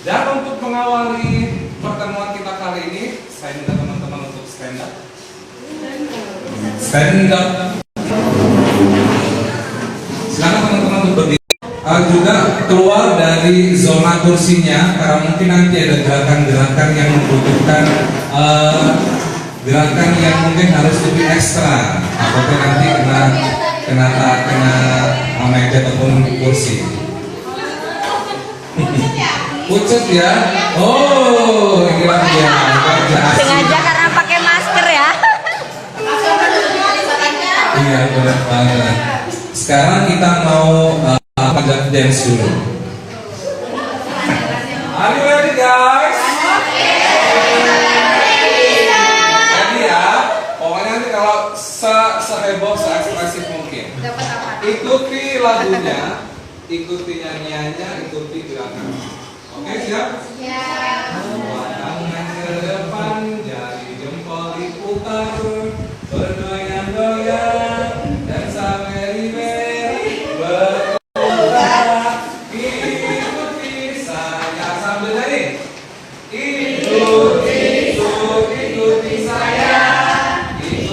Dan untuk mengawali pertemuan kita kali ini, saya minta teman-teman untuk stand up. Stand up. Silakan teman-teman untuk berdiri. Juga keluar dari zona kursinya, karena mungkin nanti ada gerakan-gerakan yang membutuhkan gerakan yang mungkin harus lebih ekstra, apakah nanti kena meja ataupun kursi. Pucet ya? Oh, gila dia. Sengaja karena pakai masker ya. Iya, benar banget. Sekarang kita mau ajak dance dulu. Are you ready, guys? Ready ya? Pokoknya nanti kalau seheboh, se-ekspresif mungkin. Ikuti lagunya, ikuti nyanyiannya, ikuti gerakan. Oke, siap? Siap. Tangan ke depan, jari jempol diputar, bergoyang-goyang dan sameri-meri bergerak. Ikuti saya sambil nyanyi. Ikuti saya, ikuti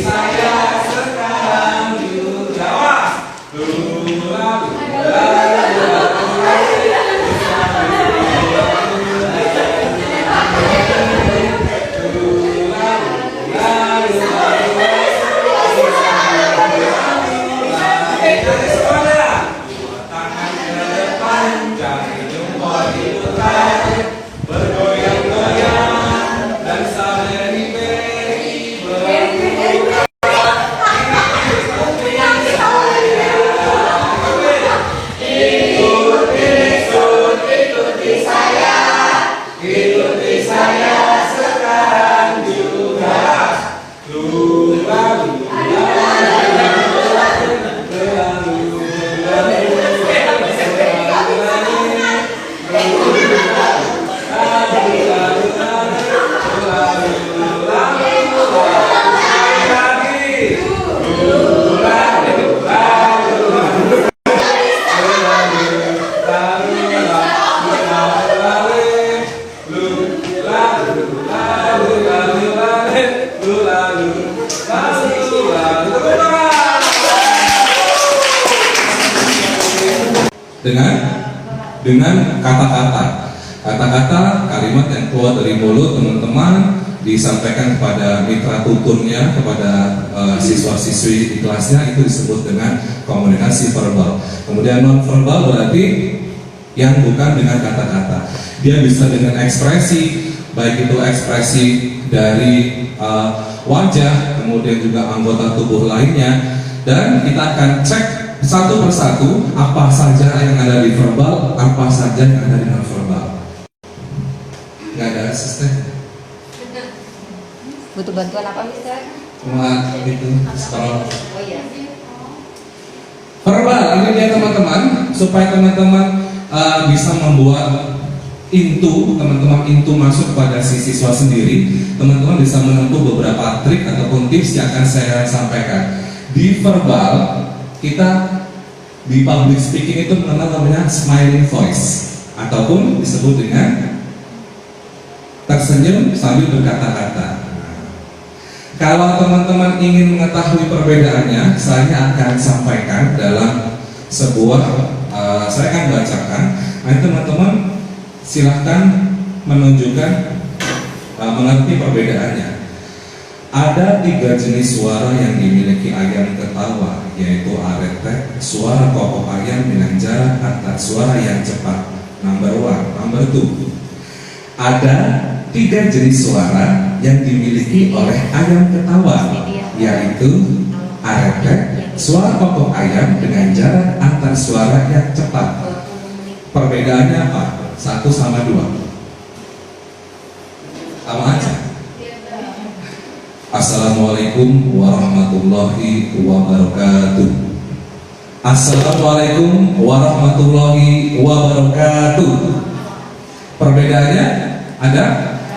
saya sekarang juga. Dengan kata-kata kalimat yang keluar dari mulut teman-teman disampaikan kepada mitra tuturnya, kepada siswa-siswi di kelasnya, itu disebut dengan komunikasi verbal. Kemudian non verbal berarti yang bukan dengan kata-kata. Dia bisa dengan ekspresi, baik itu ekspresi dari wajah, kemudian juga anggota tubuh lainnya, dan kita akan cek satu persatu apa saja yang ada di verbal, apa saja yang ada di non verbal. Nggak ada asisten. Butuh bantuan apa, Mister? Cuma itu scroll. Oh iya. Verbal, artinya teman-teman, supaya teman-teman bisa membuat teman-teman masuk pada si siswa sendiri, teman-teman bisa menempuh beberapa trik ataupun tips yang akan saya sampaikan. Di verbal, kita di public speaking itu mengenal namanya smiling voice, ataupun disebut dengan tersenyum sambil berkata-kata. Kalau teman-teman ingin mengetahui perbedaannya, saya akan sampaikan dalam sebuah saya akan bacakan. Nanti teman-teman silahkan menunjukkan mengerti perbedaannya. Ada 3 jenis suara yang dimiliki ayam ketawa, yaitu aretek, suara kokok ayam dengan jarak antar suara yang cepat. Number 1, number 2. Ada 3 jenis suara yang dimiliki oleh ayam ketawa, yaitu aretek, suara kokok ayam dengan jarak antar suara yang cepat. Perbedaannya apa? 1 sama 2. Sama aja. Assalamualaikum warahmatullahi wabarakatuh. Assalamualaikum warahmatullahi wabarakatuh. Perbedaannya ada?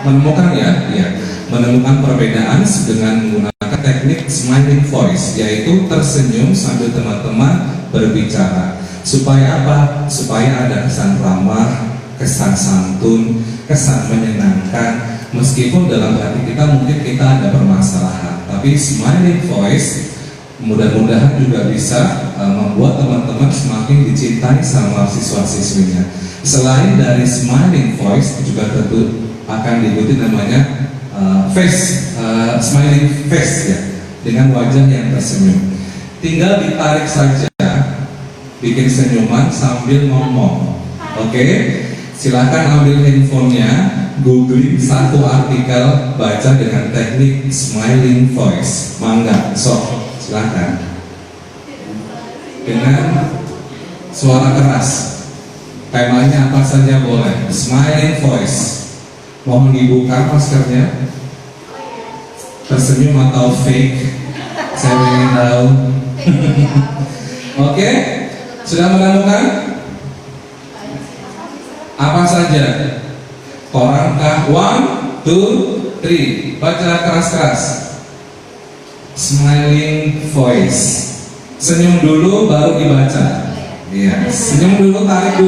Menemukan ya? Iya. Menemukan perbedaan dengan menggunakan teknik smiling voice, yaitu tersenyum sambil teman-teman berbicara. Supaya apa? Supaya ada kesan ramah, kesan santun, kesan menyenangkan. Meskipun dalam hati kita mungkin kita ada permasalahan, tapi smiling voice mudah-mudahan juga bisa membuat teman-teman semakin dicintai sama siswa-siswinya. Selain dari smiling voice, juga tentu akan diikuti namanya smiling face ya, dengan wajah yang tersenyum. Tinggal ditarik saja, bikin senyuman sambil ngomong. Oke, silakan ambil handphonenya, googling satu artikel, baca dengan teknik smiling voice. Mangga, sok, silakan. Dengan suara keras, temanya apa saja boleh. Smiling voice. Mohon dibuka maskernya. Tersenyum atau fake? Saya ingin tahu. Oke, sudah menemukan? Apa saja? Koran kah? 1, 2, 3. Baca keras-keras. Smiling voice. Senyum dulu baru dibaca. Iya, senyum dulu, tarik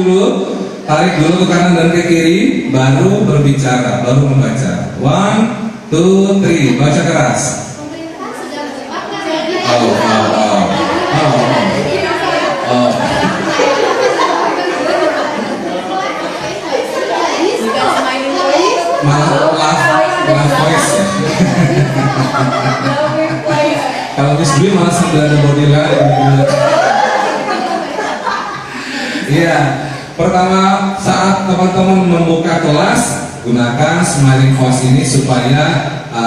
dulu ke kanan dan ke kiri, baru berbicara, baru membaca. 1, 2, 3. Baca keras. Oh. Malah voice ya. Kalau Miss Dwi malah sambil ada body language. Iya, pertama saat teman-teman membuka kelas, gunakan smiling voice ini supaya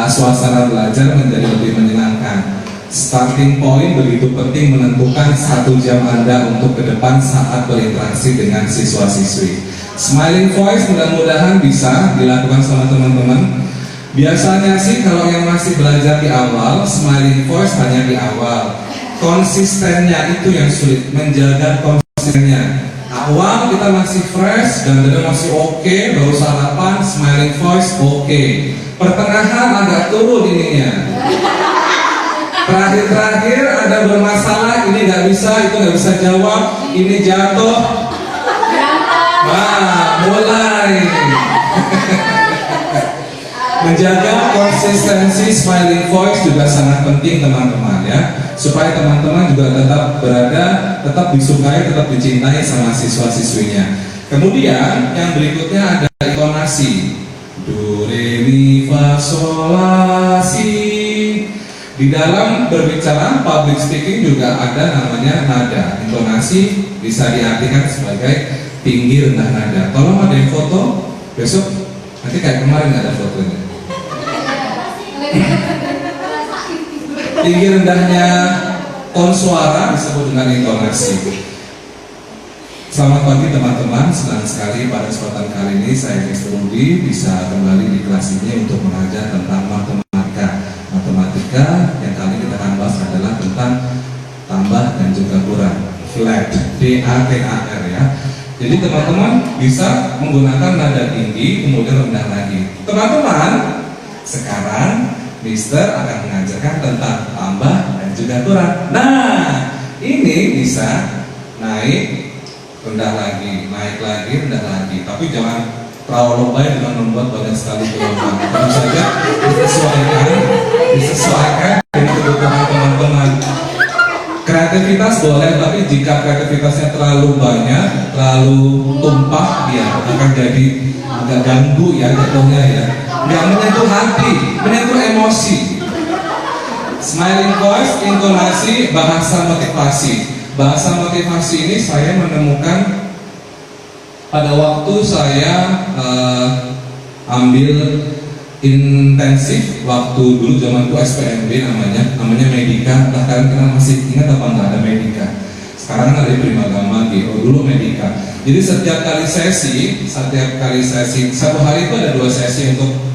suasana belajar menjadi lebih menyenangkan. Starting point begitu penting menentukan 1 jam Anda untuk ke depan saat berinteraksi dengan siswa-siswi. Smiling voice mudah-mudahan bisa dilakukan sama teman-teman. Biasanya sih kalau yang masih belajar di awal, smiling voice hanya di awal. Konsistennya itu yang sulit, menjaga konsistennya. Awal kita masih fresh dan masih oke, baru sarapan, smiling voice oke. Pertengahan agak turun ininya. Terakhir ada bermasalah, ini nggak bisa, itu nggak bisa jawab, ini jatuh. Nah, mulai. Menjaga konsistensi smiling voice juga sangat penting teman-teman ya, supaya teman-teman juga tetap disukai, tetap dicintai sama siswa-siswinya. Kemudian yang berikutnya ada intonasi. Do, re, mi, fa, sol, la, si. Di dalam berbicara public speaking juga ada namanya nada. Intonasi bisa diartikan sebagai tinggi rendah nada. Tolong ada yang foto besok, nanti kayak kemarin nggak ada fotonya. Tinggi rendahnya ton suara disebut dengan intonasi. Selamat pagi teman-teman, senang sekali pada kesempatan kali ini saya Mr. Rudi bisa kembali di kelas ini untuk mengajar tentang matematika yang kali kita akan bahas adalah tentang tambah dan juga kurang, flat, D-A-T-A-R ya. Jadi teman-teman bisa menggunakan nada tinggi kemudian rendah lagi. Teman-teman, sekarang Mister akan mengajarkan tentang tambah dan juga kurang. Nah, ini bisa naik, rendah lagi, naik lagi, rendah lagi. Tapi jangan terlalu lebay dengan membuat banyak sekali gelombang. Tentu saja disesuaikan dengan kebutuhan teman-teman. Kreativitas boleh, tapi jika kreativitasnya terlalu banyak, terlalu tumpah, ya akan jadi agak ganggu ya jatuhnya ya. Yang menyentuh hati, menyentuh emosi. Smiling voice, intonasi, bahasa motivasi. Bahasa motivasi ini saya menemukan pada waktu saya ambil intensif waktu dulu zaman itu SPMB namanya Medika. Entah kalian kenal, masih ingat apa enggak ada Medika? Sekarang ada Primagama gitu. Dulu Medika. Jadi setiap kali sesi satu hari itu ada 2 sesi untuk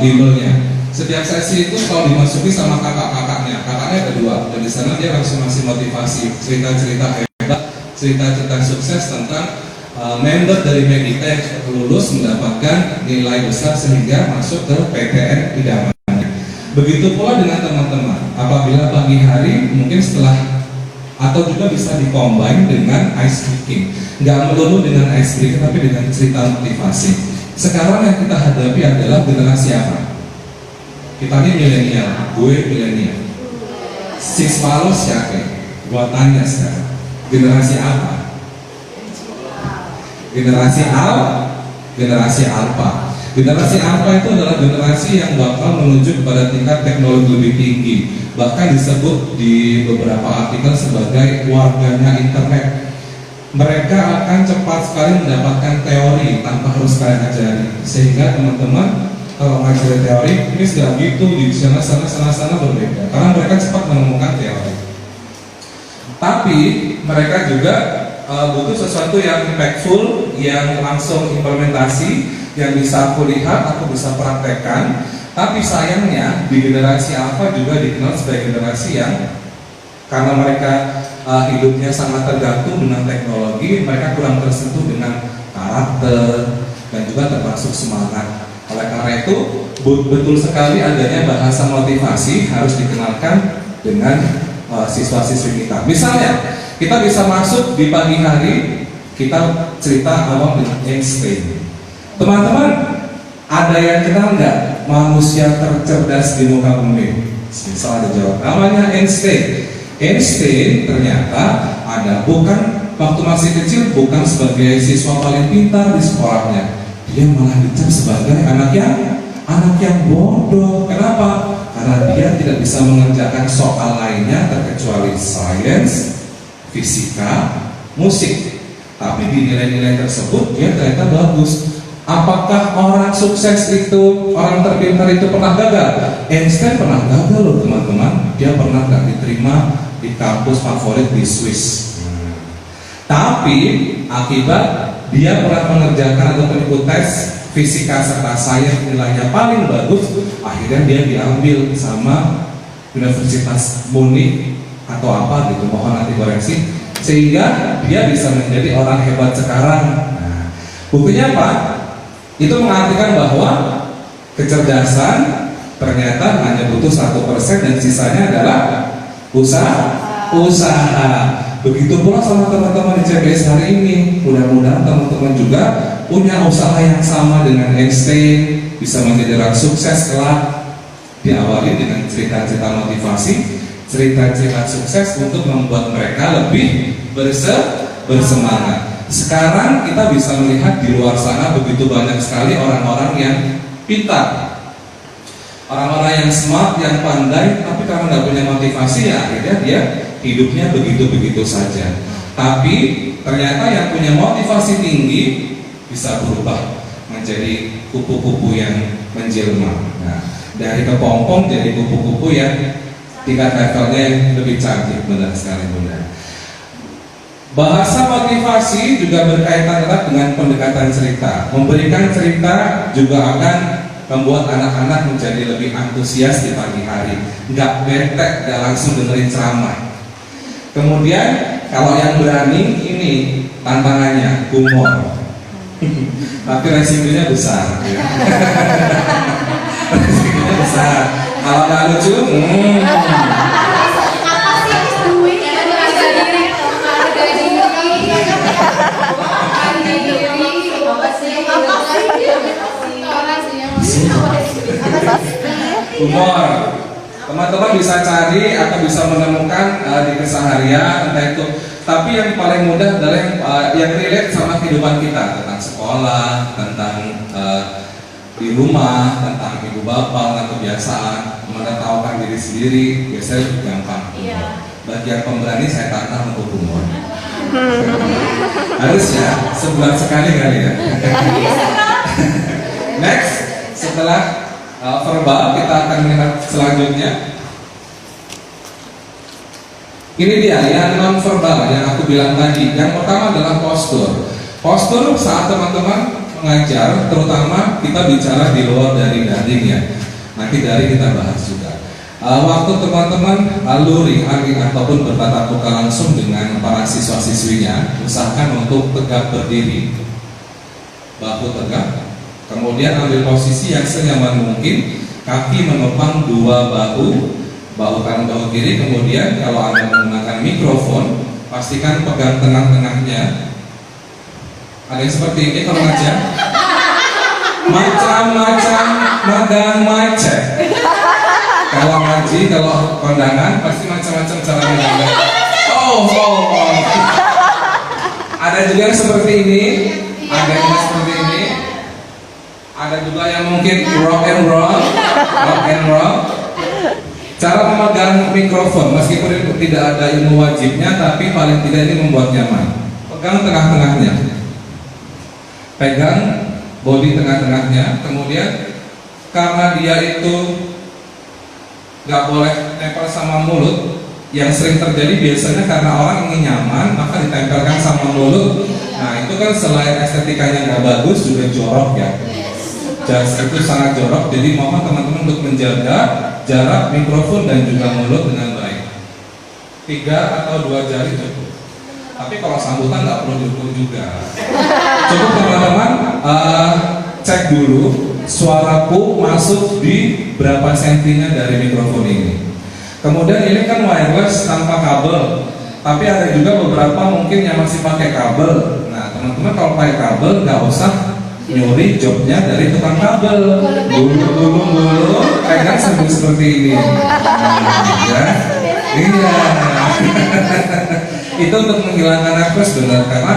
bimbelnya. Setiap sesi itu kalau dimasuki sama kakaknya ada 2. Dan di sana dia langsung ngasih motivasi, cerita-cerita hebat, cerita-cerita sukses tentang member dari Medika yang sudah lulus mendapatkan nilai besar sehingga masuk ke PTN idamannya. Begitu pula dengan teman-teman. Apabila pagi hari mungkin setelah atau juga bisa dikombin dengan ice breaking. nggak melulu dengan icebreaker tapi dengan cerita motivasi. Sekarang yang kita hadapi adalah generasi apa? Kita ini milenial, gue milenial. Siswa lo siapa? Gua tanya sekarang, generasi apa? Generasi alpha. Generasi alpha. Generasi alpha itu adalah generasi yang bakal menuju kepada tingkat teknologi lebih tinggi. Bahkan disebut di beberapa artikel sebagai warganya internet. Mereka akan cepat sekali mendapatkan teori tanpa harus kalian ajari. Sehingga teman-teman kalau ngajar teori, ini sudah gitu di sana berbeda. Karena mereka cepat menemukan teori. Tapi mereka juga butuh sesuatu yang impactful, yang langsung implementasi, yang bisa aku lihat, aku bisa praktekkan. Tapi sayangnya di generasi alpha juga dikenal sebagai generasi yang karena mereka hidupnya sangat tergantung dengan teknologi, mereka kurang tersentuh dengan karakter dan juga termasuk semangat. Oleh karena itu betul sekali adanya bahasa motivasi harus dikenalkan dengan siswa-siswi kita. Misalnya kita bisa masuk di pagi hari, kita cerita awal dengan Einstein. Teman-teman, ada yang kenal nggak manusia tercerdas di muka bumi? Misal ada jawab, namanya Einstein. Einstein ternyata ada bukan waktu masih kecil bukan sebagai siswa paling pintar di sekolahnya, dia malah dicap sebagai anak yang bodoh. Kenapa? Karena dia tidak bisa mengerjakan soal lainnya terkecuali sains, fisika, musik. Tapi di nilai-nilai tersebut dia ternyata bagus. Apakah orang sukses itu, orang terpintar itu pernah gagal? Einstein pernah gagal loh teman-teman. Dia pernah gak diterima di kampus favorit di Swiss. Tapi akibat dia pernah mengerjakan atau ikut tes fisika serta sains nilainya paling bagus, akhirnya dia diambil sama Universitas Munich atau apa gitu, mohon nanti koreksi, sehingga dia bisa menjadi orang hebat sekarang. Nah, buktinya apa? Itu mengartikan bahwa kecerdasan ternyata hanya butuh 1% dan sisanya adalah usaha. Begitu pula sama teman-teman di CBS hari ini. Mudah-mudahan teman-teman juga punya usaha yang sama dengan Einstein, bisa menjadi orang sukses kelak. Diawali dengan cerita-cerita motivasi, cerita-cerita sukses untuk membuat mereka lebih bersemangat. Sekarang kita bisa melihat di luar sana begitu banyak sekali orang-orang yang pintar, orang-orang yang smart, yang pandai, tapi karena nggak punya motivasi ya akhirnya dia hidupnya begitu-begitu saja. Tapi ternyata yang punya motivasi tinggi bisa berubah menjadi kupu-kupu yang menjelma. Nah, dari kepompong jadi kupu-kupu yang tingkat levelnya yang lebih cantik. Benar sekali Bunda. Bahasa motivasi juga berkaitan erat dengan pendekatan cerita. Memberikan cerita juga akan membuat anak-anak menjadi lebih antusias di pagi hari. Nggak bete, nggak langsung dengerin ceramah. Kemudian kalau yang berani ini tantangannya humor, tapi resikonya besar. Ya. Resikonya besar. Kalau nggak lucu, humor. Teman-teman bisa cari atau bisa menemukan di keseharian entah itu. Tapi yang paling mudah adalah yang relate sama kehidupan kita, tentang sekolah, tentang di rumah, tentang ibu bapak, tentang kebiasaan, menertawakan diri sendiri, biasanya lebih gampang. Bagi yang pemberani saya tantang untuk humor. Harus ya, sebulan sekali kali ya. Next, setelah verbal kita akan melihat selanjutnya. Ini dia yang non verbal yang aku bilang tadi. Yang pertama adalah postur. Postur saat teman-teman mengajar, terutama kita bicara di luar dari daring ya. Nanti dari kita bahas juga. Waktu teman-teman luring ataupun bertatap muka langsung dengan para siswa-siswinya, usahakan untuk tegak berdiri, bahu tegak. Kemudian ambil posisi yang senyaman mungkin, kaki menopang dua bahu kanan bahu kiri. Kemudian kalau Anda menggunakan mikrofon, pastikan pegang tengah-tengahnya Ada yang seperti ini kalau ngaca? Macam-macam magang macet. Kalau ngaji, kalau kondangan pasti macam-macam cara menjaga. Oh. Ada juga yang seperti ini, ada yang seperti ini. Ada juga yang mungkin rock and roll. Cara memegang mikrofon, meskipun tidak ada ilmu wajibnya, tapi paling tidak ini membuat nyaman. Pegang tengah-tengahnya, pegang bodi tengah-tengahnya, kemudian karena dia itu nggak boleh tempel sama mulut, yang sering terjadi biasanya karena orang ingin nyaman maka ditempelkan sama mulut. Nah itu kan selain estetikanya nggak bagus juga jorok ya. Jas itu sangat jorok, jadi mohon teman-teman untuk menjaga jarak mikrofon dan juga mulut dengan baik. 3 atau 2 jari cukup. Tapi kalau sambutan nggak perlu diukur juga. Cukup teman-teman cek dulu suaraku masuk di berapa sentinya dari mikrofon ini. Kemudian ini kan wireless tanpa kabel, tapi ada juga beberapa mungkin yang masih pakai kabel. Nah teman-teman kalau pakai kabel nggak usah nyuri jobnya dari tukang kabel. Dulu pegang sambil seperti ini. Ya, iya. Itu untuk menghilangkan nervous benar, karena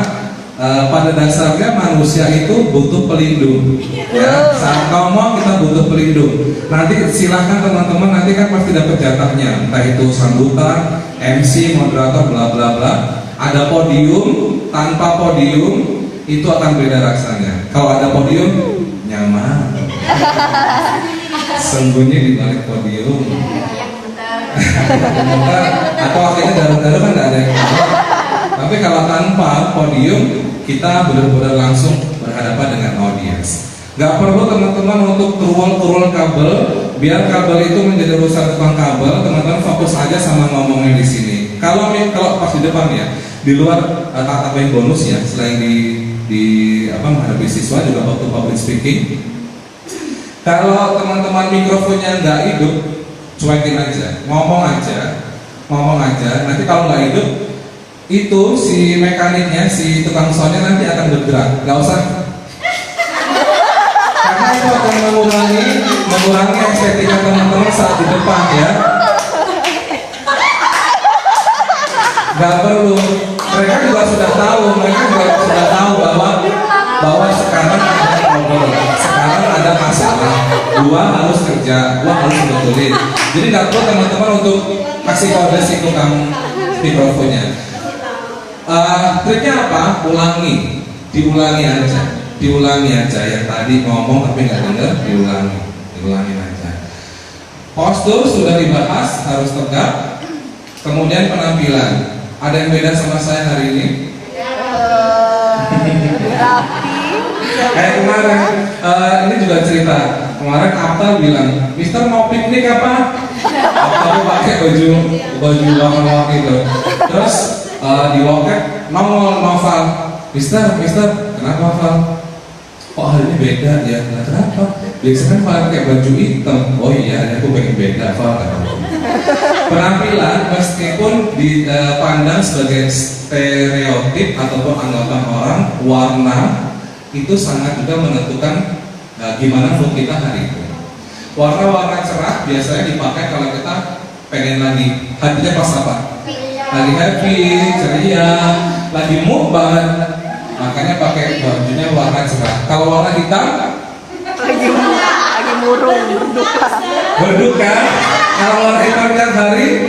pada dasarnya manusia itu butuh pelindung. Ya, saat ngomong kita butuh pelindung. Nanti silahkan teman-teman, nanti kan pasti dapat jatahnya, entah itu sambutan, MC, moderator, bla bla bla. Ada podium, tanpa podium itu akan beda rasanya. Kalau ada podium, nyaman. Sembunyi di balik podium. Atau akhirnya daru-daru kan tidak ada yang tahu. Tapi kalau tanpa podium, kita benar-benar langsung berhadapan dengan audiens. Gak perlu teman-teman untuk turun kabel, biar kabel itu menjadi urusan tukang kabel. Teman-teman fokus aja sama ngomongnya di sini. Kalau pas di depan ya, di luar apa yang bonus ya, selain di menghadapi siswa juga waktu public speaking. Kalau teman-teman mikrofonnya nggak hidup, cuekin aja, ngomong aja. Nanti kalau nggak hidup, itu si mekaniknya, si tukang soundnya nanti akan bergerak. Nggak usah, karena itu akan mengurangi estetika teman-teman saat di depan ya. Nggak perlu. Mereka juga sudah tahu bahwa sekarang ada problem, sekarang ada masalah. Gua harus kerja, gua harus betulin. Jadi nggak perlu teman-teman untuk kasih kode si tukang mikrofonnya. Triknya apa? Diulangi aja yang tadi ngomong tapi nggak dengar, diulangi aja. Postur sudah dibahas, harus tegak. Kemudian penampilan. Ada yang beda sama saya hari ini? Kayak kemarin, ini juga cerita. Kemarin Apta bilang, Mister mau piknik apa? Apta pakai baju warna-warni itu. Terus di loket nongol Noval, Mister, kenapa Val? Oh hari ini beda ya, kenapa? Biasanya kan pakai baju hitam. Oh iya, aku pengen beda Val. Penampilan meskipun dipandang sebagai stereotip ataupun anggapan orang, warna itu sangat juga menentukan gimana mood kita hari itu. Warna-warna cerah biasanya dipakai kalau kita pengen lagi hatinya pas apa? Lagi happy, ceria, lagi mood banget, makanya pakai bajunya warna cerah. Kalau warna hitam Lagi murung, berduka. Kalau warna hitam tiap hari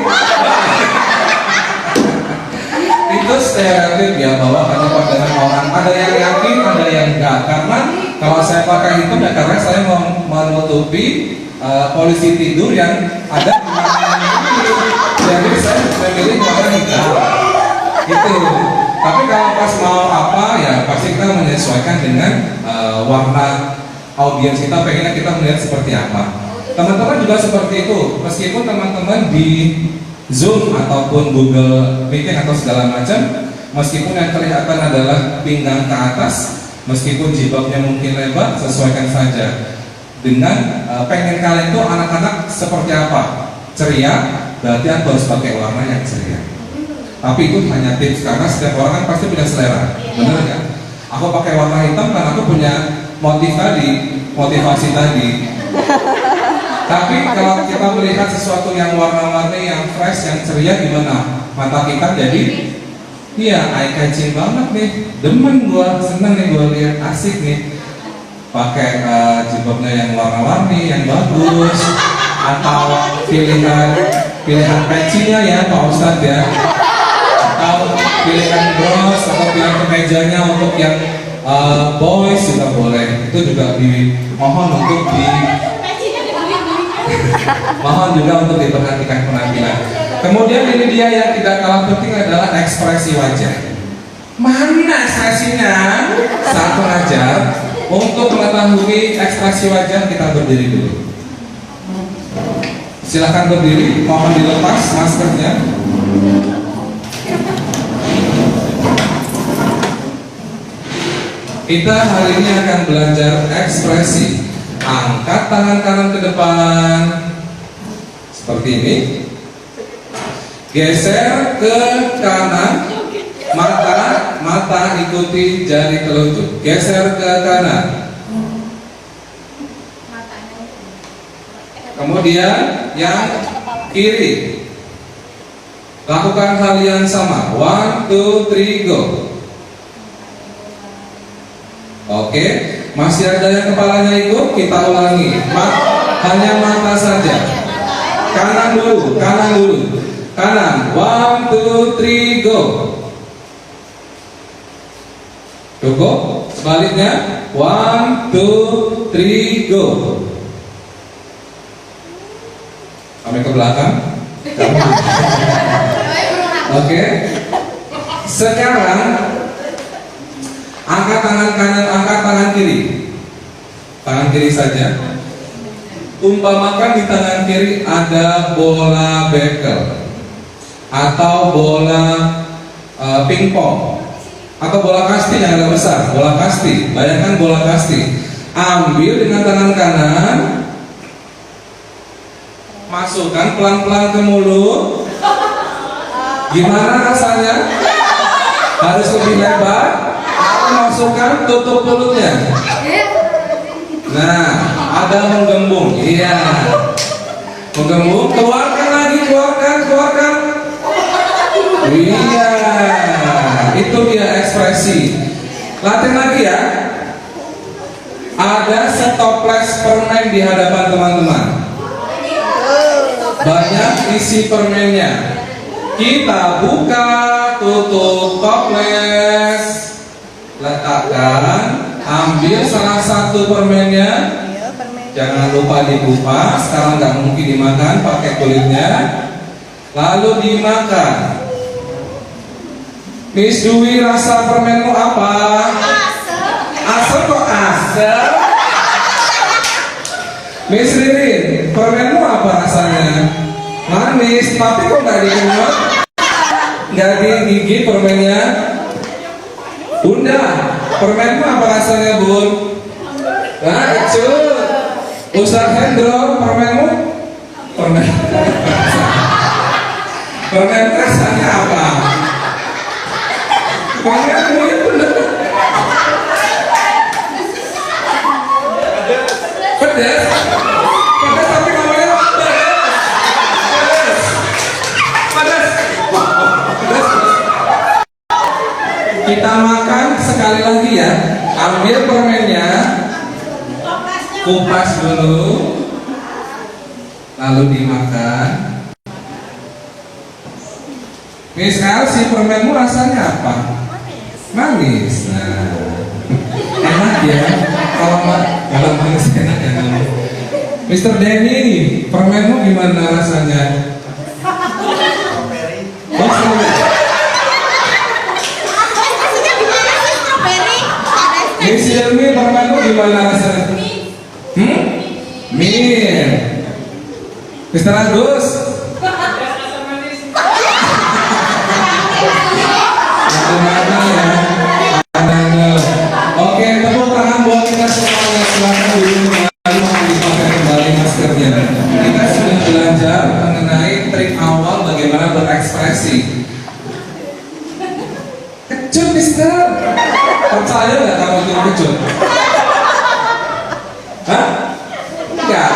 itu stereotip ya, bahwa hanya pandangan orang. Ada yang yakin, ada yang enggak. Karena kalau saya pakai hitam ya karena saya mau menutupi polisi tidur yang ada di mana. Jadi saya memilih warna hitam. Itu. Tapi kalau pas mau apa ya pasti kita menyesuaikan dengan warna audiens kita, pengennya kita melihat seperti apa. Teman-teman juga seperti itu, meskipun teman-teman di Zoom ataupun Google Meeting atau segala macam, meskipun yang kelihatan adalah pinggang ke atas, meskipun jilbabnya mungkin lebar, sesuaikan saja dengan pengen kalian itu anak-anak seperti apa, ceria, berarti aku harus pakai warna yang ceria. Tapi itu hanya tips, karena setiap orang kan pasti punya selera, benar kan? Aku pakai warna hitam karena aku punya motivasi tadi. Tapi kalau kita melihat sesuatu yang warna-warni, yang fresh, yang ceria, gimana? Mata kita jadi, iya, eye catching banget nih. Demen gua, seneng nih gua lihat, asik nih. Pakai jilbabnya yang warna-warni, yang bagus, atau pilihan pecinya ya Pak Ustadz ya, atau pilihan bros atau pilihan kemejanya untuk yang boys juga boleh. Itu juga dimohon untuk mohon juga untuk diperhatikan penampilan. Kemudian ini dia yang tidak kalah penting adalah ekspresi wajah. Mana ekspresinya? Saat mengajar, untuk mengetahui ekspresi wajah kita berdiri dulu. Silakan berdiri, mohon dilepas maskernya. Kita hari ini akan belajar ekspresi. Angkat tangan kanan ke depan seperti ini. Geser ke kanan. Mata ikuti jari telunjuk. Geser ke kanan. Kemudian yang kiri. Lakukan hal yang sama. 1, 2, 3, go. Oke, masih ada yang kepalanya ikut, kita ulangi. Hanya mata saja. Kanan dulu. Kanan. 1, 2, 3, go. Cukup. Sebaliknya. 1, 2, 3, go. Kami ke belakang. Oke. Sekarang angkat tangan kanan, angkat tangan kiri. Tangan kiri saja. Umpamakan di tangan kiri ada bola bekel atau bola pingpong atau bola kasti yang agak besar, bola kasti. Bayangkan bola kasti. Ambil dengan tangan kanan, masukkan pelan-pelan ke mulut. Gimana rasanya? Harus lebih lebar. Masukkan, tutup mulutnya. Nah, ada menggembung. Iya. Menggembung, keluarkan lagi, keluarkan. Iya. Itu dia ekspresi. Latihan lagi ya. Ada setoples permen di hadapan teman-teman. Banyak isi permennya. Kita buka, tutup toples, letakkan, ambil salah satu permennya. Jangan lupa dikupas, karena nggak mungkin dimakan, pakai kulitnya. Lalu dimakan. Miss Dwi, rasa permenmu apa? Asam kok asam? Miss Ririn, permenmu apa rasanya? Manis, tapi kok nggak dikenyot? Nggak digigit permennya? Bunda, permenmu apa rasanya, Bun? Nah, kecil. Ustaz Hendro, permenmu? Permen rasanya apa? Permenmu ya bener. Pedas? Pedas tapi ngomongnya pedas. Kita makan sekali lagi ya. Ambil permennya, kupas dulu, lalu dimakan. Miss Elsie, permenmu rasanya apa? Manis. Nah, enak ya. Kalau manis enak ya. Mr. Denny, permenmu gimana rasanya? Oh, Miss Yelmi, permenmu gimana rasanya? Min. Mr. Agus. Gimana ya? Oke, tepuk tangan buat kita semuanya. Silakan dulu dipakai kembali maskernya. Kita sudah belajar mengenai trik awal bagaimana berekspresi. Kecut, Mister. Percaya nggak kamu itu kecut? Hah? Enggak.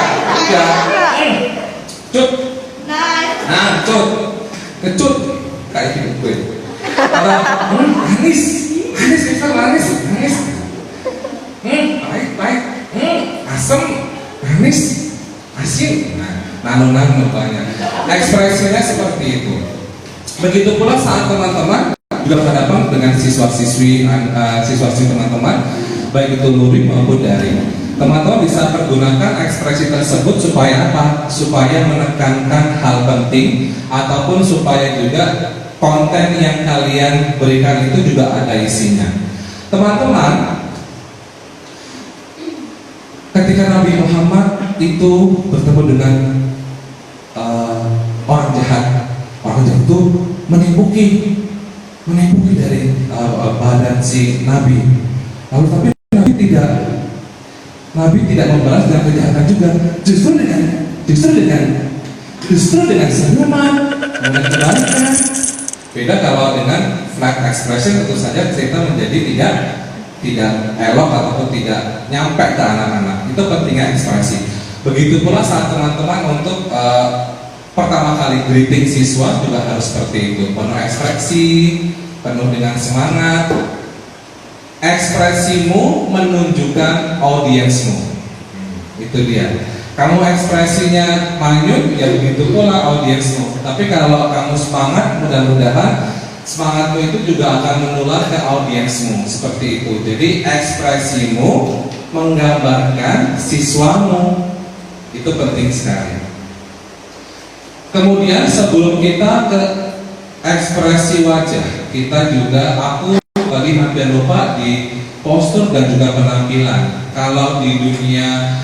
Cut. Nah, cut. Kecut. Kayak gitu gue. Manis. Kita manis. Baik. Asam. Manis. Asin. Nano banyak. Ekspresinya seperti itu. Begitu pula saat teman-teman juga berhadapan dengan siswa-siswi teman-teman, baik itu luring maupun daring. Teman-teman bisa pergunakan ekspresi tersebut supaya apa? Supaya menekankan hal penting ataupun supaya juga konten yang kalian berikan itu juga ada isinya. Teman-teman, ketika Nabi Muhammad itu bertemu dengan orang jahat itu menimbuki dari badan si Nabi. Lalu tapi Nabi tidak membalas dengan kejahatan juga, justru dengan senyuman, dengan kebaikan. Beda kalau dengan flat expression, tentu saja cerita menjadi tidak elok ataupun tidak nyampe ke anak-anak. Itu pentingnya ekspresi. Begitu pula saat teman-teman untuk pertama kali greeting siswa juga harus seperti itu, penuh ekspresi, penuh dengan semangat. Ekspresimu menunjukkan audiensmu. Itu dia. Kamu ekspresinya manyun, ya begitu pula audiensmu. Tapi kalau kamu semangat, mudah-mudahan semangatmu itu juga akan menular ke audiensmu. Seperti itu. Jadi ekspresimu menggambarkan siswamu. Itu penting sekali. Kemudian sebelum kita ke ekspresi wajah, kita juga tadi hampir lupa di postur dan juga penampilan. Kalau di dunia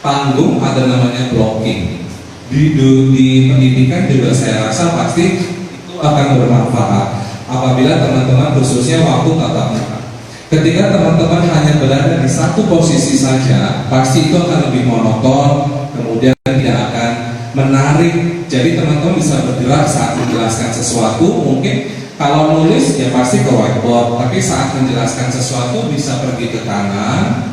panggung ada namanya blocking. Di pendidikan juga saya rasa pasti itu akan bermanfaat apabila teman-teman khususnya waktu tatap muka. Ketika teman-teman hanya berada di satu posisi saja, pasti itu akan lebih monoton, kemudian tidak akan menarik. Jadi teman-teman bisa bergerak saat menjelaskan sesuatu. Mungkin kalau nulis ya pasti ke whiteboard, tapi saat menjelaskan sesuatu bisa pergi ke kanan,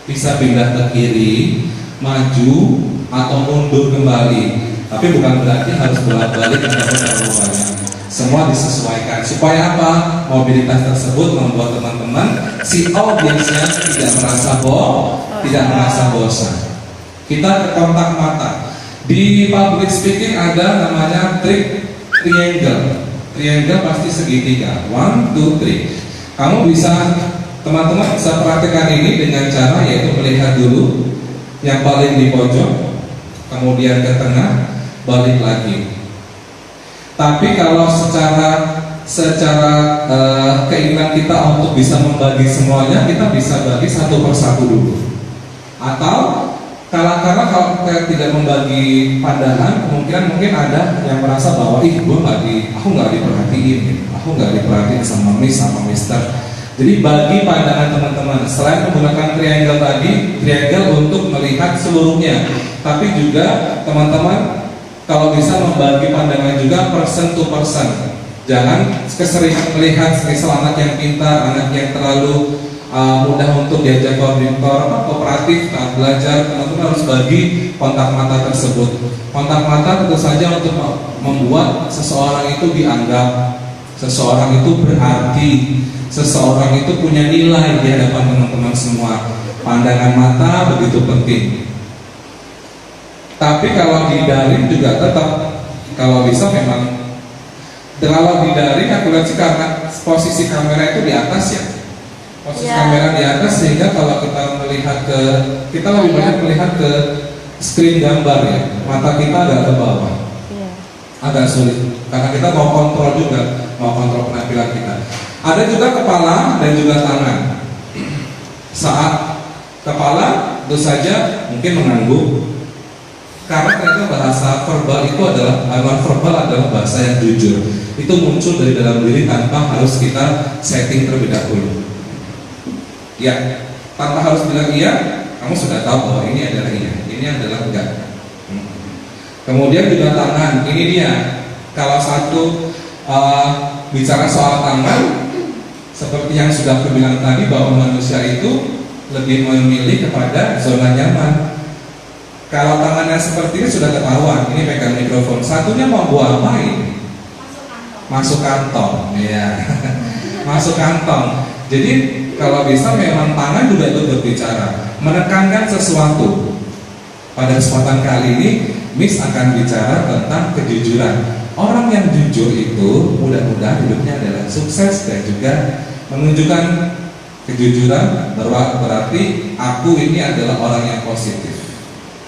bisa pindah ke kiri, maju atau mundur kembali. Tapi bukan berarti harus bolak-balik ataupun terlalu banyak. Semua disesuaikan supaya apa? Mobilitas tersebut membuat teman-teman si audiensnya tidak merasa bosan. Kita ke kontak mata. Di public speaking ada namanya triangle. Triangle pasti segitiga. 1, 2, 3. Kamu teman-teman bisa praktekkan ini dengan cara yaitu melihat dulu yang paling di pojok, kemudian ke tengah, balik lagi. Tapi kalau secara keinginan kita untuk bisa membagi semuanya, kita bisa bagi satu persatu dulu. Atau karena kalau kita tidak membagi pandangan, mungkin ada yang merasa bahwa aku nggak diperhatiin, aku nggak diperhatiin sama Miss sama Mister. Jadi bagi pandangan teman-teman, selain menggunakan triangle tadi, triangle untuk melihat seluruhnya, tapi juga teman-teman kalau bisa membagi pandangan juga person to person. Jangan keseringan melihat misal anak yang pintar, anak yang terlalu mudah untuk diajak kooperatif saat belajar. Teman-teman harus bagi kontak mata tersebut. Kontak mata tentu saja untuk membuat seseorang itu dianggap, seseorang itu berarti, seseorang itu punya nilai di hadapan teman-teman semua. Pandangan mata begitu penting. Tapi kalau di daring juga tetap, kalau bisa memang, kalau di daring aku lihat sih karena posisi kamera itu di atas ya, posisi kamera di atas sehingga kalau kita melihat kita lebih banyak melihat ke screen gambar ya, mata kita agak ke bawah, agak sulit karena kita mau kontrol penampilan kita. Ada juga kepala dan juga tangan. Saat kepala tentu saja mungkin mengangguk. Karena ternyata bahasa verbal itu adalah non-verbal adalah bahasa yang jujur. Itu muncul dari dalam diri tanpa harus kita setting terlebih dahulu. Ya, tanpa harus bilang iya, kamu sudah tahu bahwa ini adalah iya, ini adalah enggak. Kemudian juga tangan, ini dia. Kalau bicara soal tangan, Seperti yang sudah aku bilang tadi bahwa manusia itu lebih memilih kepada zona nyaman. Kalau tangannya seperti ini sudah ketahuan, ini pegang mikrofon. Satunya mau gua apain? Masuk kantong, ya. Masuk kantong. Jadi kalau bisa memang tangan juga itu berbicara, menekankan sesuatu. Pada kesempatan kali ini, Miss akan bicara tentang kejujuran. Orang yang jujur itu mudah-mudahan hidupnya adalah sukses dan juga menunjukkan kejujuran. Berarti aku ini adalah orang yang positif.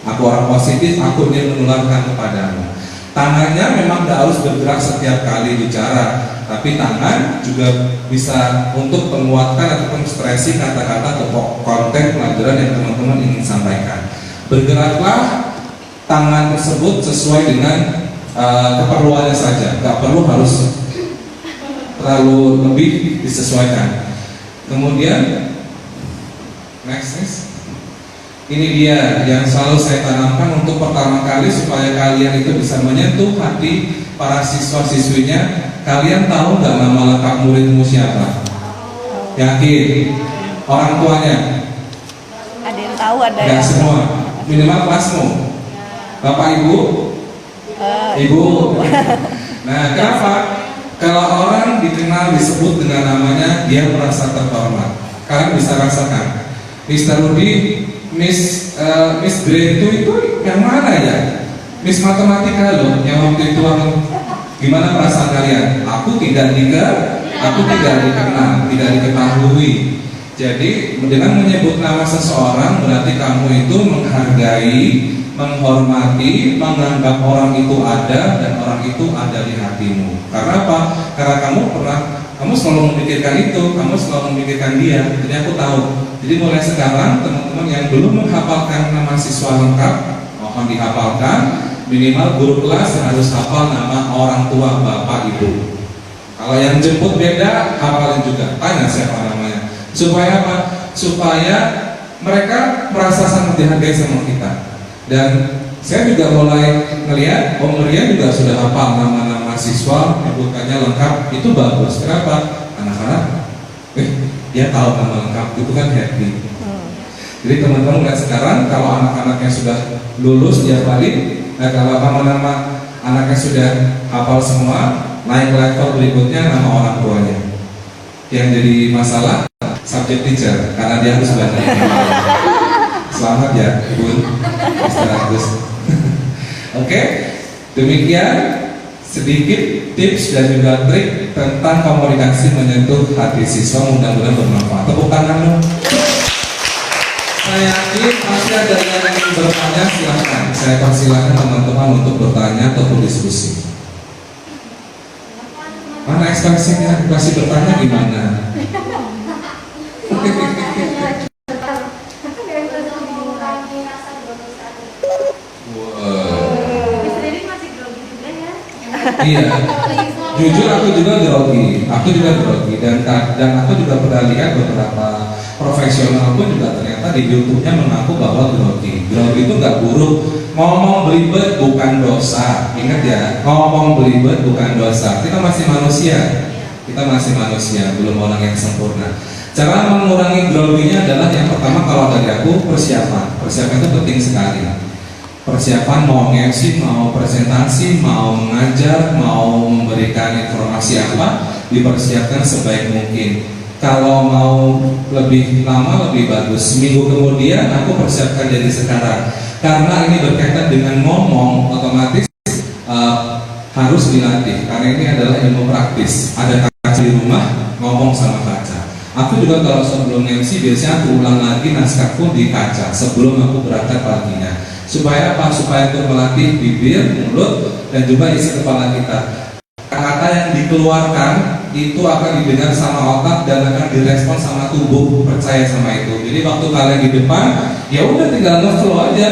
Aku orang positif, aku ingin menularkan kepadamu. Tangannya memang tidak harus bergerak setiap kali bicara, tapi tangan juga bisa untuk menguatkan ataupun ekspresi kata-kata atau konten pelajaran yang teman-teman ingin sampaikan. Bergeraklah tangan tersebut sesuai dengan keperluannya saja, nggak perlu harus terlalu lebih disesuaikan. Kemudian next. Ini dia yang selalu saya tanamkan untuk pertama kali supaya kalian itu bisa menyentuh hati para siswa-siswinya. Kalian tahu nggak nama lengkap muridmu siapa? Yakin? Orang tuanya? Ada yang tahu, ada Nggak yang semua. Minimal kelasmu. Bapak Ibu? Ibu. Nah, kenapa? Kalau orang dikenal disebut dengan namanya, dia merasa terhormat. Kalian bisa rasakan. Mr. Rudi, Miss Grade itu yang mana ya? Miss Matematika loh, yang waktu itu gimana perasaan kalian? Aku tidak dikenal, tidak diketahui. Jadi dengan menyebut nama seseorang berarti kamu itu menghargai, menghormati, menganggap orang itu ada dan orang itu ada di hatimu. Karena apa? Karena kamu selalu memikirkan itu, kamu selalu memikirkan dia. Jadi aku tahu. Jadi mulai sekarang teman-teman yang belum menghafalkan nama siswa lengkap, mohon dihafalkan. Minimal guru kelas harus hafal nama orang tua bapak ibu. Kalau yang jemput beda, hafalin juga. Tanya siapa namanya. Supaya apa? Supaya mereka merasa sangat dihargai sama kita. Dan saya juga mulai ngelihat Om Rian juga sudah hafal nama-nama siswa, menyebutkannya lengkap. Itu bagus. Kenapa? Anak-anak, dia tahu nama lengkap, itu kan happy. Jadi teman-teman lihat sekarang kalau anak-anaknya sudah lulus dia balik. Nah, kalau nama-nama anaknya sudah hafal semua, naik level berikutnya nama orang tuanya. Yang jadi masalah subject teacher karena dia harus belajar. Selamat ya, Bun, Mr. Agus. Oke, demikian sedikit tips dan juga trik tentang komunikasi menyentuh hati siswa. Mudah-mudahan bermanfaat. Tepuk tangan dong. Saya yakin pasti ada yang ingin bertanya, silahkan. Saya persilahkan teman-teman untuk bertanya ataupun diskusi. Mana ekspresinya? Kasih bertanya gimana? Iya, jujur aku juga grogi, dan aku juga pernah lihat beberapa profesional pun juga ternyata di YouTube-nya mengaku bahwa grogi itu nggak buruk. Ngomong belibet bukan dosa, ingat ya, ngomong belibet bukan dosa. Kita masih manusia, belum orang yang sempurna. Cara mengurangi groginya adalah yang pertama kalau dari aku persiapan itu penting sekali. Persiapan mau MC, mau presentasi, mau mengajar, mau memberikan informasi apa, dipersiapkan sebaik mungkin. Kalau mau lebih lama lebih bagus. Seminggu kemudian aku persiapkan dari sekarang. Karena ini berkaitan dengan ngomong, otomatis harus dilatih. Karena ini adalah ilmu praktis. Ada kaca di rumah, ngomong sama kaca. Aku juga kalau sebelum MC biasanya aku ulang lagi naskahku di kaca sebelum aku berangkat paginya. Supaya apa? Supaya untuk melatih bibir, mulut, dan juga isi kepala kita. Kata-kata yang dikeluarkan itu akan didengar sama otak dan akan direspon sama tubuh. Percaya sama itu. Jadi waktu kalian di depan, ya udah tinggal nge-flow aja.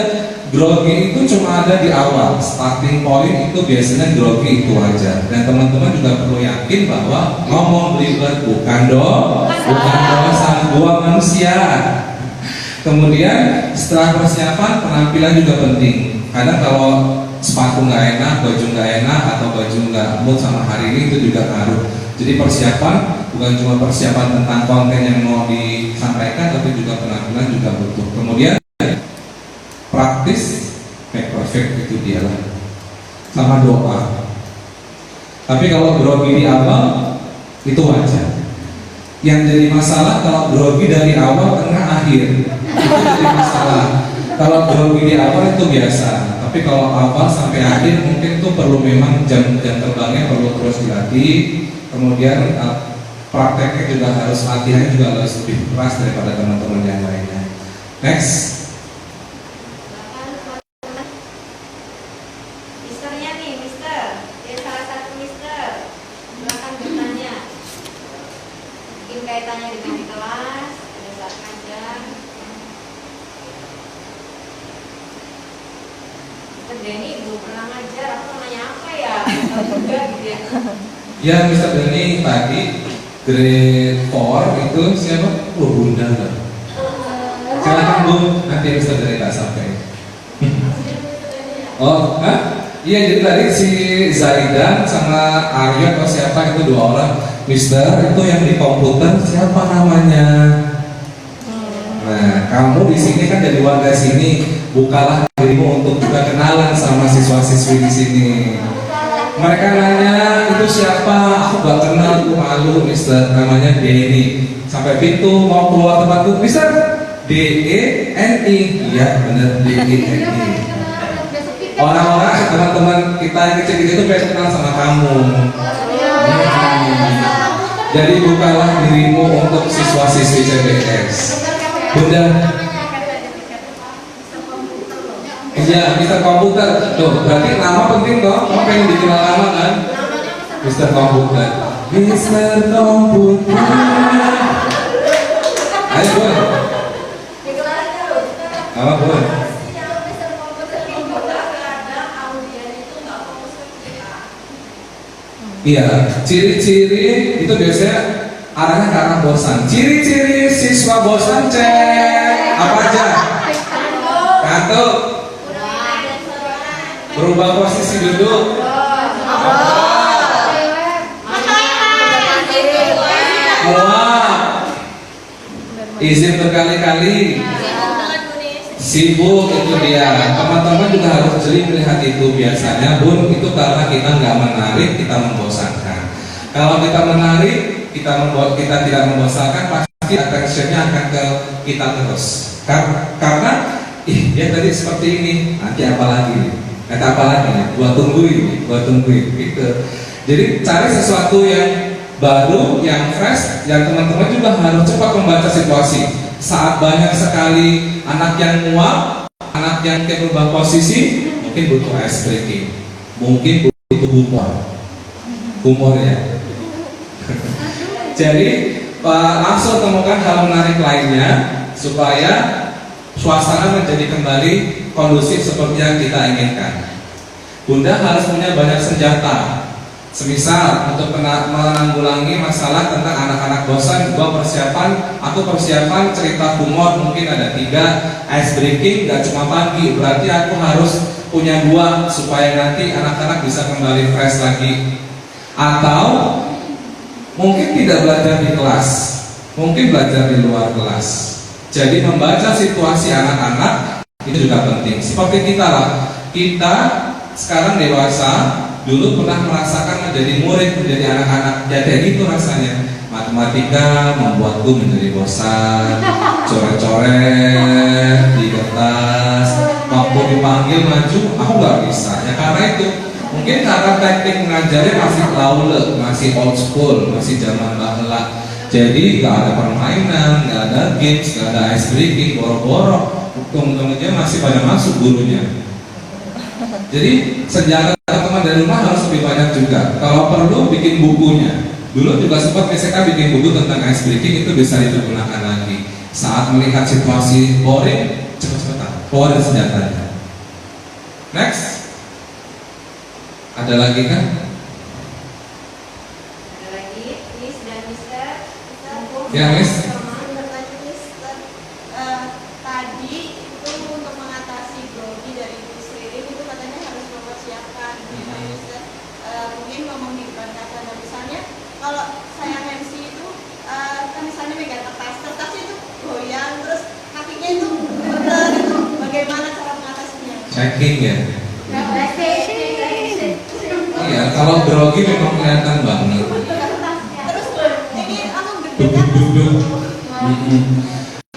Grogi itu cuma ada di awal. Starting point itu biasanya grogi itu aja. Dan teman-teman juga perlu yakin bahwa ngomong belibet bukan dosa, gua manusia. Kemudian setelah persiapan, penampilan juga penting. Kadang kalau sepatu nggak enak, baju nggak enak, atau baju nggak mood sama hari ini itu juga ngaruh. Jadi persiapan bukan cuma persiapan tentang konten yang mau disampaikan, tapi juga penampilan juga butuh. Kemudian praktis, make perfect, itu dia lah, sama doa. Tapi kalau grogi di awal itu wajar. Yang jadi masalah kalau grogi dari awal, tengah, akhir, itu jadi masalah. Kalau grogi di awal itu biasa, tapi kalau awal sampai akhir mungkin itu perlu, memang jam terbangnya perlu terus dilatih. Kemudian prakteknya juga harus, latihannya juga harus lebih keras daripada teman-teman yang lainnya. Next. Misternya nih, mister. Dia salah satu mister. Silakan bertanya. Mungkin kaitannya dengan di kelas, pada saat ngajar. Mister Denny belum pernah ngajar, aku mau nanya apa ya? Tahu juga gitu ya. Ya, Mr. Denny tadi grade 4 itu siapa? Oh, Bunda lah. Silakan Bu, nanti Mr. Denny tak sampai. Oh, iya, jadi tadi si Zaidan sama Arya atau siapa itu, 2 orang. Mister, itu yang di komputer siapa namanya? Nah, kamu di sini kan jadi warga sini, bukalah dirimu untuk juga kenalan sama siswa-siswi di sini. Mereka nanya, itu siapa? Aku gak kenal, aku malu. Mister, namanya Denny. Sampai pintu mau keluar tempatku, Mister, D-E-N-I. Iya bener, D-E-N-I. Orang-orang, teman-teman kita yang kecil-kecil itu pengen kenal sama kamu. Jadi bukalah dirimu untuk siswa-siswi CBS. Bunda. Iya, Mister Komputer. Tuh, berarti nama penting toh. Kamu pengen dikenal nama kan? Mister Komputer. Mister Komputer. Ayo, Bu. Apa, Bu? Iya, ciri-ciri itu biasanya arahnya ke arah bosan. Ciri-ciri siswa bosan, cek apa aja? Kantuk, berubah posisi duduk, muak, izin berkali-kali, sibuk, itu dia. Teman-teman juga harus jeli melihat itu. Biasanya Bun, itu karena kita nggak menarik, kita membosankan. Kalau kita menarik, kita tidak membosankan, pasti attentionnya akan ke kita terus. Karena dia tadi seperti ini, nanti apa lagi? Nanti apa lagi? Gua tungguin, gitu. Jadi cari sesuatu yang baru, yang fresh, yang teman-teman juga harus cepat membaca situasi. Saat banyak sekali anak yang muak, anak yang berubah posisi, mungkin butuh ice breaking, mungkin butuh humor ya. Jadi langsung temukan hal menarik lainnya supaya suasana menjadi kembali kondusif seperti yang kita inginkan. Bunda harus punya banyak senjata. Semisal untuk menanggulangi masalah tentang anak-anak bosan, aku persiapan cerita humor mungkin ada 3, ice breaking gak cuma pagi, berarti aku harus punya 2 supaya nanti anak-anak bisa kembali fresh lagi. Atau mungkin tidak belajar di kelas, mungkin belajar di luar kelas. Jadi membaca situasi anak-anak itu juga penting. Seperti kita lah, kita sekarang dewasa, dulu pernah merasakan menjadi murid, menjadi anak-anak. Jadi itu rasanya. Matematika membuatku menjadi bosan, coret-coret di kertas. Waktu dipanggil maju, aku nggak bisa. Ya karena itu, mungkin karena teknik mengajarnya masih laule, masih old school, masih zaman bahla. Jadi nggak ada permainan, nggak ada games, nggak ada ice breaking, boro-boro. Teman-temannya masih pada masuk gurunya. Jadi senjata teman dari rumah harus lebih banyak juga. Kalau perlu bikin bukunya. Dulu juga sempat PSK bikin buku tentang ice breaking, itu bisa digunakan lagi. Saat melihat situasi boring, cepet-cepetan keluar senjatanya. Next, ada lagi kan? Ada lagi, Miss dan Mister. Ya, Miss. Tadi itu untuk mengatasi grogi dari istri itu katanya harus mempersiapkan mungkin ngomong di depan kaca. Nah, misalnya kalau saya MC itu checking ya. Iya, kalau grogi memang kelihatan banget. Terus ini Duduk-duduk.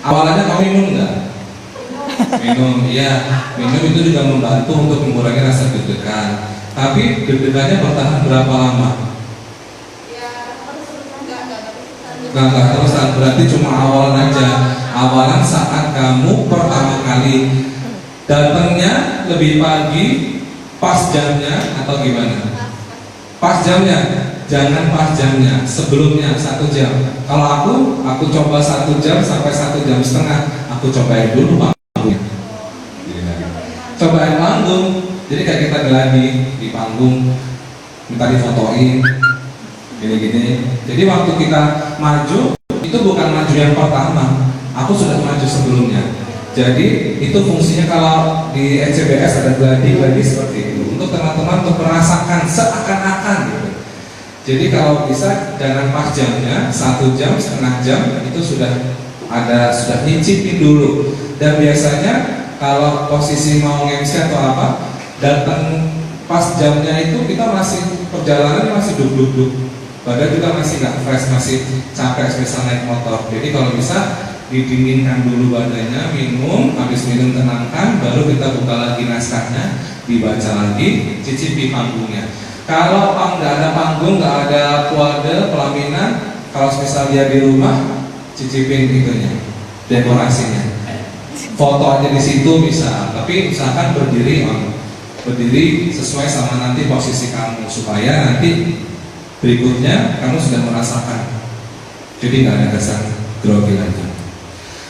Awalnya kamu minum nggak? Minum, iya. Minum itu juga membantu untuk mengurangi rasa deg-degan. Tapi deg-degannya bertahan berapa lama? Nggak terusan, berarti cuma awalan aja. Awalan saat kamu pertama kali datangnya lebih pagi, pas jamnya atau gimana? Pas jamnya, jangan pas jamnya, sebelumnya 1 jam. Kalau aku coba 1 jam sampai 1,5 jam. Aku cobain dulu panggungnya. Cobain panggung. Jadi kayak kita lagi di panggung, minta difotoin, gini-gini. Jadi waktu kita maju, itu bukan maju yang pertama. Aku sudah maju sebelumnya. Jadi itu fungsinya kalau di ECBS ada gladi seperti itu. Untuk teman-teman untuk merasakan seakan-akan gitu. Jadi kalau bisa jangan pas jamnya, 1 jam, 1,5 jam itu sudah nyicipin dulu. Dan biasanya kalau posisi mau MC atau apa, datang pas jamnya itu kita masih perjalanan masih duduk-duduk. Badan juga masih nggak fresh, masih capek misal naik motor. Jadi kalau bisa didinginkan dulu badannya, minum, habis minum tenangkan, baru kita buka lagi naskahnya, dibaca lagi, cicipi panggungnya. Kalau nggak ada panggung, nggak ada kuade, pelaminan, kalau misal dia di rumah, cicipin itunya, dekorasinya. Foto aja di situ bisa, tapi usahakan berdiri sesuai sama nanti posisi kamu, supaya nanti berikutnya kamu sudah merasakan, jadi nggak ada kesan grogi lagi.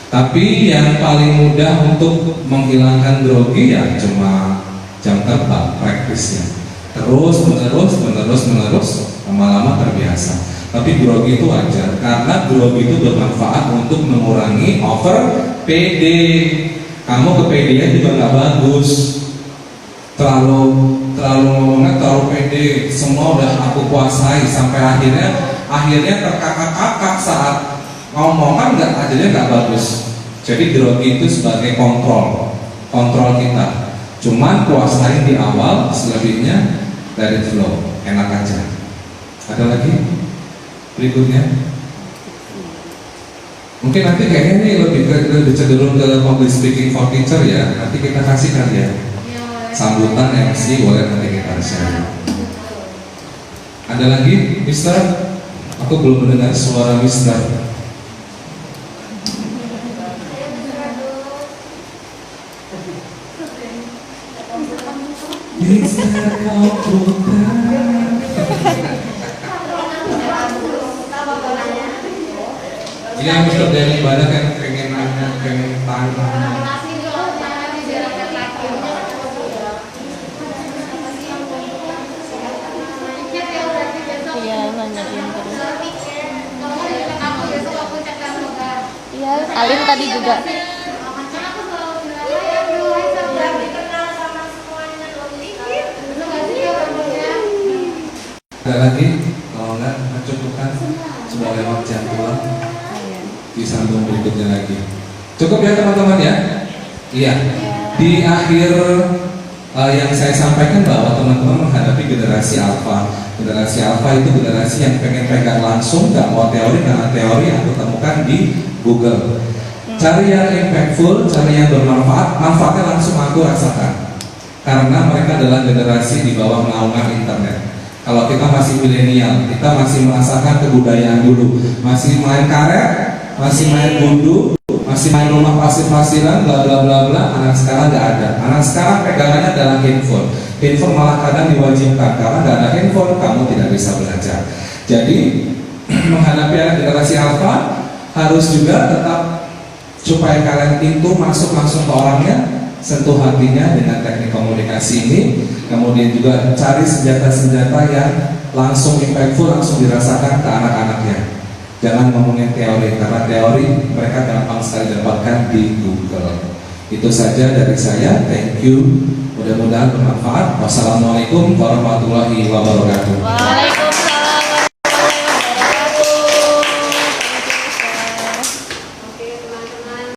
Tapi yang paling mudah untuk menghilangkan grogi ya cuma jam terbang, praktisnya. Terus menerus, lama-lama terbiasa. Tapi grogi itu wajar, karena grogi itu bermanfaat untuk mengurangi over PD. Kamu ke PD-nya juga nggak bagus. Terlalu ngomongnya terlalu pede, semua udah aku kuasai sampai akhirnya terkakak-kakak saat ngomong kan akhirnya nggak bagus. Jadi grogi itu sebagai kontrol kita. Cuman kuasain di awal, selebihnya dari flow, enak aja. Ada lagi berikutnya? Mungkin nanti kayaknya ini lebih cenderung ke public speaking for teacher ya. Nanti kita kasihkan ya. Sambutan MC boleh nanti kita share. Ada lagi, Mister? Aku belum mendengar suara Mister. Mister komputer. Iya, Mister dari banyak yang pengen nanya, pengen tanya. Iya, nanyain terus. Iya, Alin tadi juga. Ada lagi? Kalau enggak, mencukupkan sudah lewat jam pulang. Disambung berikutnya lagi. Cukup ya teman-teman ya? Iya. Di akhir yang saya sampaikan bahwa teman-teman menghadapi generasi alpha. Generasi alpha itu generasi yang pengen pegang langsung, nggak mau teori, karena teori aku temukan di Google. Cari yang impactful, cari yang bermanfaat, manfaatnya langsung aku rasakan. Karena mereka adalah generasi di bawah naungan internet. Kalau kita masih milenial, kita masih merasakan kebudayaan dulu, masih main karet, masih main gundu, masih main rumah pasir-pasiran, bla bla bla bla. Anak sekarang nggak ada. Anak sekarang pegangannya adalah handphone. Handphone malah kadang diwajibkan, karena nggak ada handphone kamu tidak bisa belajar. Jadi menghadapi anak generasi alpha harus juga tetap supaya kalian itu masuk langsung ke orangnya, sentuh hatinya dengan teknik komunikasi ini. Kemudian juga cari senjata-senjata yang langsung impactful, langsung dirasakan ke anak-anaknya. Jangan ngomongin teori, karena teori mereka gampang sekali dapatkan di Google. Itu saja dari saya, thank you. Mudah-mudahan bermanfaat. Wassalamualaikum warahmatullahi wabarakatuh. Waalaikumsalam.